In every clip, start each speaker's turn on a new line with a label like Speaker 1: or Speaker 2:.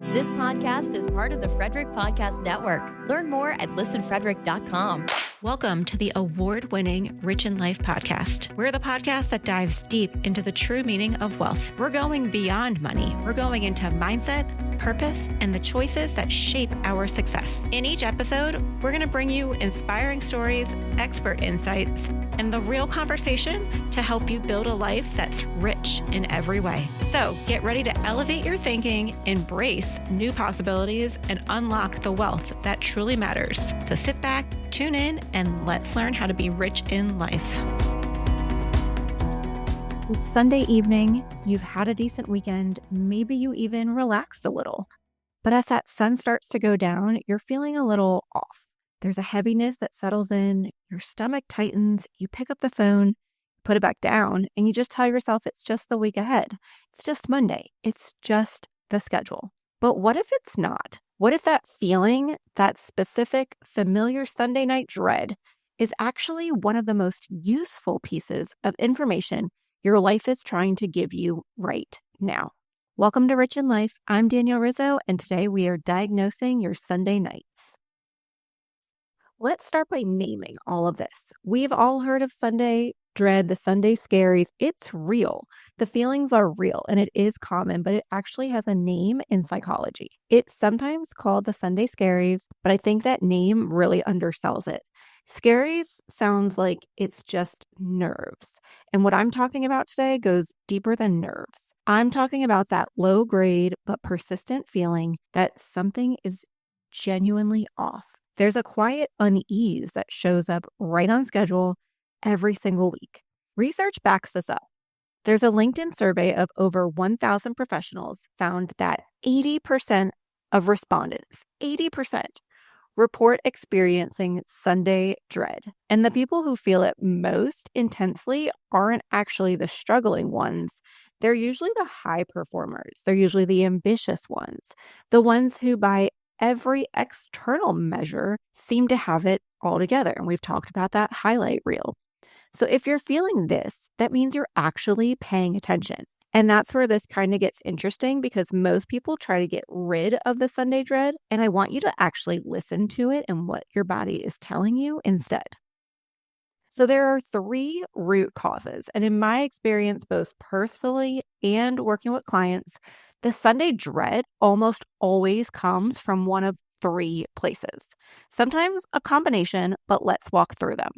Speaker 1: This podcast is part of the Frederick Podcast Network. Learn more at listenfrederick.com.
Speaker 2: Welcome to the award-winning Rich in Life podcast. We're the podcast that dives deep into the true meaning of wealth. We're going beyond money. We're going into mindset, purpose, and the choices that shape our success. In each episode, we're going to bring you inspiring stories, expert insights, and the real conversation to help you build a life that's rich in every way. So get ready to elevate your thinking, embrace new possibilities, and unlock the wealth that truly matters. So sit back, tune in, and let's learn how to be rich in life.
Speaker 3: It's Sunday evening, you've had a decent weekend, maybe you even relaxed a little. But as that sun starts to go down, you're feeling a little off. There's a heaviness that settles in, your stomach tightens, you pick up the phone, put it back down, and you just tell yourself it's just the week ahead. It's just Monday. It's just the schedule. But what if it's not? What if that feeling, that specific familiar Sunday night dread, is actually one of the most useful pieces of information your life is trying to give you right now? Welcome to Rich in Life. I'm Danielle Rizzo, and today we are diagnosing your Sunday nights. Let's start by naming all of this. We've all heard of Sunday dread, the Sunday scaries. It's real. The feelings are real and it is common, but it actually has a name in psychology. It's sometimes called the Sunday scaries, but I think that name really undersells it. Scaries sounds like it's just nerves. And what I'm talking about today goes deeper than nerves. I'm talking about that low grade but persistent feeling that something is genuinely off. There's a quiet unease that shows up right on schedule every single week. Research backs this up. There's a LinkedIn survey of over 1,000 professionals found that 80% of respondents, 80%, report experiencing Sunday dread. And the people who feel it most intensely aren't actually the struggling ones. They're usually the high performers. They're usually the ambitious ones, the ones who by every external measure seem to have it all together. And we've talked about that highlight reel. So if you're feeling this, that means you're actually paying attention. And that's where this kind of gets interesting because most people try to get rid of the Sunday dread. And I want you to actually listen to it and what your body is telling you instead. So there are 3 root causes. And in my experience, both personally and working with clients, the Sunday dread almost always comes from one of 3 places. Sometimes a combination, but let's walk through them.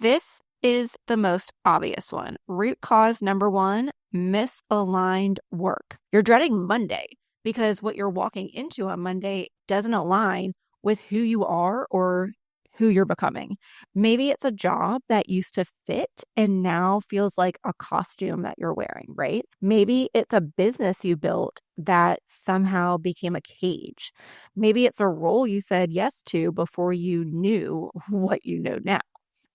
Speaker 3: This is the most obvious one. Root cause number 1, misaligned work. You're dreading Monday because what you're walking into on Monday doesn't align with who you are or who you're becoming. Maybe it's a job that used to fit and now feels like a costume that you're wearing, right? Maybe it's a business you built that somehow became a cage. Maybe it's a role you said yes to before you knew what you know now.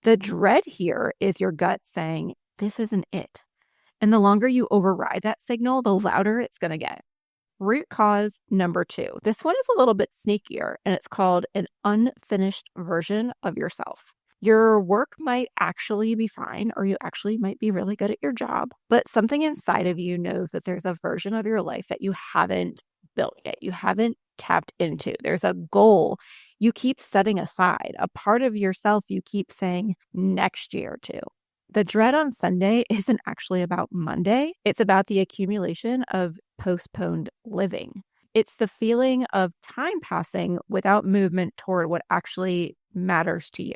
Speaker 3: The dread here is your gut saying, this isn't it. And the longer you override that signal, the louder it's going to get. Root cause number 2. This one is a little bit sneakier, and it's called an unfinished version of yourself. Your work might actually be fine, or you actually might be really good at your job, but something inside of you knows that there's a version of your life that you haven't built yet. You haven't tapped into. There's a goal you keep setting aside, a part of yourself you keep saying next year to. The dread on Sunday isn't actually about Monday. It's about the accumulation of postponed living. It's the feeling of time passing without movement toward what actually matters to you.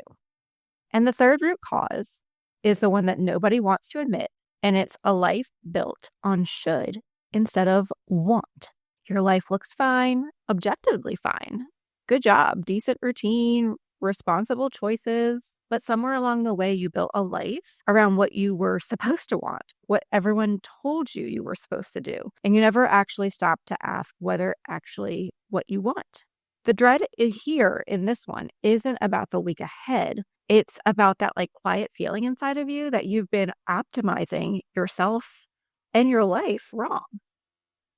Speaker 3: And the third root cause is the one that nobody wants to admit, and it's a life built on should instead of want. Your life looks fine, objectively fine. Good job, decent routine, responsible choices, but somewhere along the way you built a life around what you were supposed to want, what everyone told you you were supposed to do, and you never actually stopped to ask whether actually what you want. The dread here in this one isn't about the week ahead. It's about that quiet feeling inside of you that you've been optimizing yourself and your life wrong.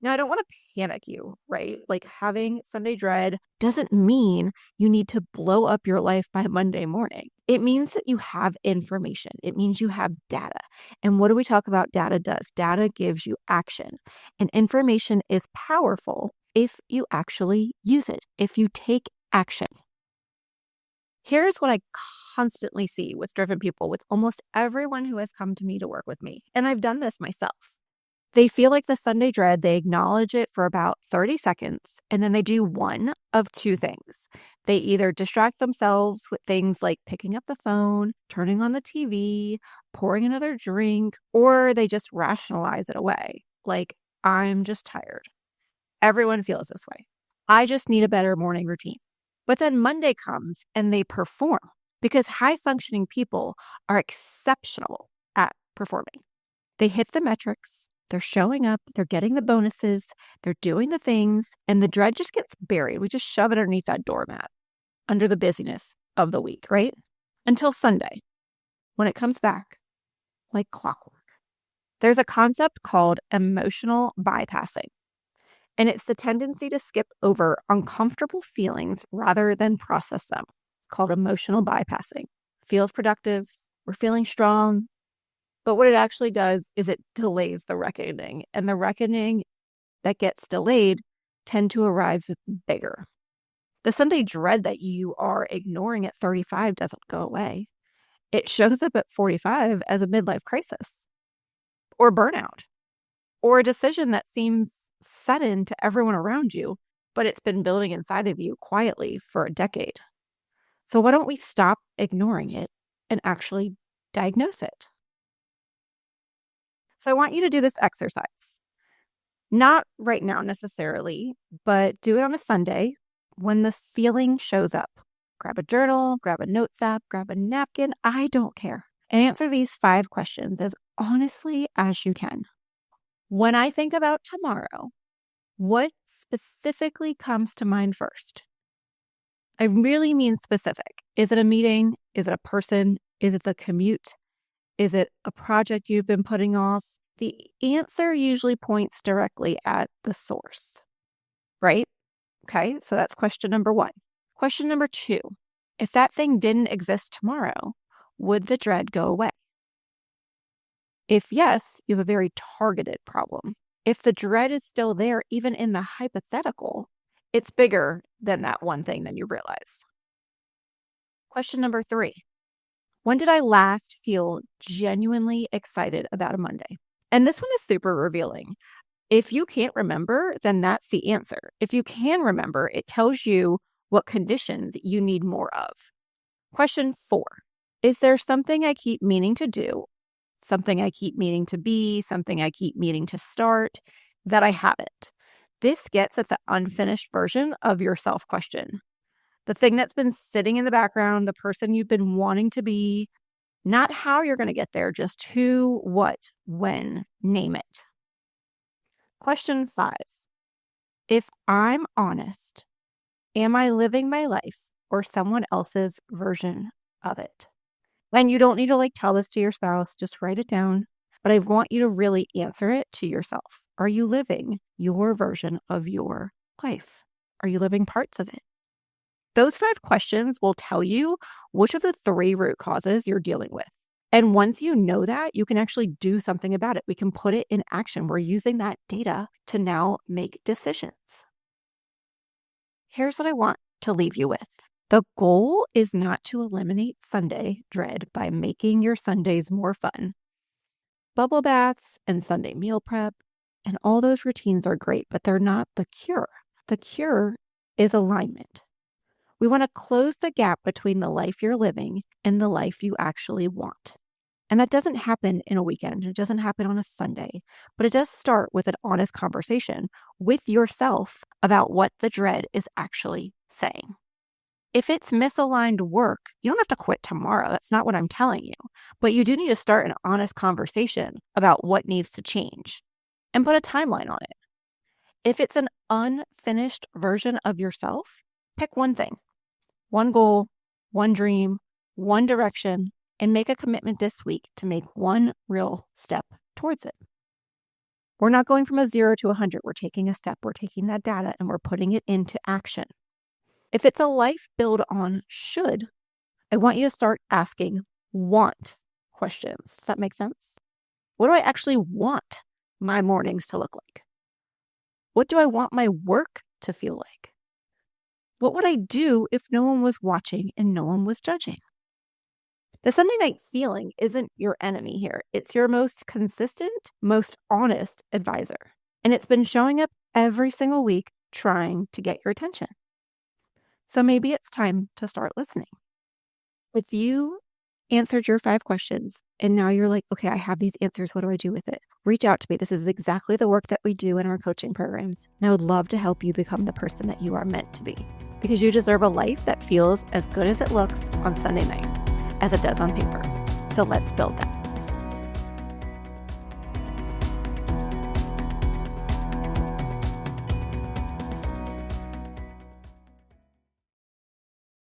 Speaker 3: Now, I don't want to panic you, right? Having Sunday dread doesn't mean you need to blow up your life by Monday morning. It means that you have information. It means you have data. And what do we talk about data does? Data gives you action. And information is powerful if you actually use it, if you take action. Here's what I constantly see with driven people, with almost everyone who has come to me to work with me. And I've done this myself. They feel like the Sunday dread, they acknowledge it for about 30 seconds, and then they do one of two things. They either distract themselves with things like picking up the phone, turning on the TV, pouring another drink, or they just rationalize it away. Like, I'm just tired. Everyone feels this way. I just need a better morning routine. But then Monday comes and they perform, because high-functioning people are exceptional at performing. They hit the metrics. They're showing up, they're getting the bonuses, they're doing the things, and the dread just gets buried. We just shove it underneath that doormat, under the busyness of the week, right? Until Sunday, when it comes back like clockwork. There's a concept called emotional bypassing, and it's the tendency to skip over uncomfortable feelings rather than process them. It's called emotional bypassing. Feels productive, we're feeling strong. But what it actually does is it delays the reckoning, and the reckoning that gets delayed tend to arrive bigger. The Sunday dread that you are ignoring at 35 doesn't go away. It shows up at 45 as a midlife crisis, or burnout, or a decision that seems sudden to everyone around you, but it's been building inside of you quietly for a decade. So why don't we stop ignoring it and actually diagnose it? So I want you to do this exercise. Not right now necessarily, but do it on a Sunday when this feeling shows up. Grab a journal, grab a notes app, grab a napkin, I don't care. And answer these 5 questions as honestly as you can. When I think about tomorrow, what specifically comes to mind first? I really mean specific. Is it a meeting? Is it a person? Is it the commute? Is it a project you've been putting off? The answer usually points directly at the source, right? Okay, so that's question number 1. Question number 2, if that thing didn't exist tomorrow, would the dread go away? If yes, you have a very targeted problem. If the dread is still there, even in the hypothetical, it's bigger than that one thing than you realize. Question number 3, when did I last feel genuinely excited about a Monday? And this one is super revealing. If you can't remember, then that's the answer. If you can remember, it tells you what conditions you need more of. Question 4, is there something I keep meaning to do, something I keep meaning to be, something I keep meaning to start that I haven't? This gets at the unfinished version of your self-question. The thing that's been sitting in the background, the person you've been wanting to be, not how you're going to get there, just who, what, when, name it. Question 5, if I'm honest, am I living my life or someone else's version of it? And you don't need to tell this to your spouse, just write it down. But I want you to really answer it to yourself. Are you living your version of your life? Are you living parts of it? Those 5 questions will tell you which of the 3 root causes you're dealing with. And once you know that, you can actually do something about it. We can put it in action. We're using that data to now make decisions. Here's what I want to leave you with. The goal is not to eliminate Sunday dread by making your Sundays more fun. Bubble baths and Sunday meal prep and all those routines are great, but they're not the cure. The cure is alignment. We want to close the gap between the life you're living and the life you actually want. And that doesn't happen in a weekend. It doesn't happen on a Sunday, but it does start with an honest conversation with yourself about what the dread is actually saying. If it's misaligned work, you don't have to quit tomorrow. That's not what I'm telling you. But you do need to start an honest conversation about what needs to change and put a timeline on it. If it's an unfinished version of yourself, pick one thing, one goal, one dream, one direction, and make a commitment this week to make one real step towards it. We're not going from a 0 to 100. We're taking a step. We're taking that data and we're putting it into action. If it's a life built on should, I want you to start asking want questions. Does that make sense? What do I actually want my mornings to look like? What do I want my work to feel like? What would I do if no one was watching and no one was judging? The Sunday night feeling isn't your enemy here. It's your most consistent, most honest advisor. And it's been showing up every single week trying to get your attention. So maybe it's time to start listening. If you answered your 5 questions and now you're like, okay, I have these answers. What do I do with it? Reach out to me. This is exactly the work that we do in our coaching programs. And I would love to help you become the person that you are meant to be, because you deserve a life that feels as good as it looks on Sunday night as it does on paper. So let's build that.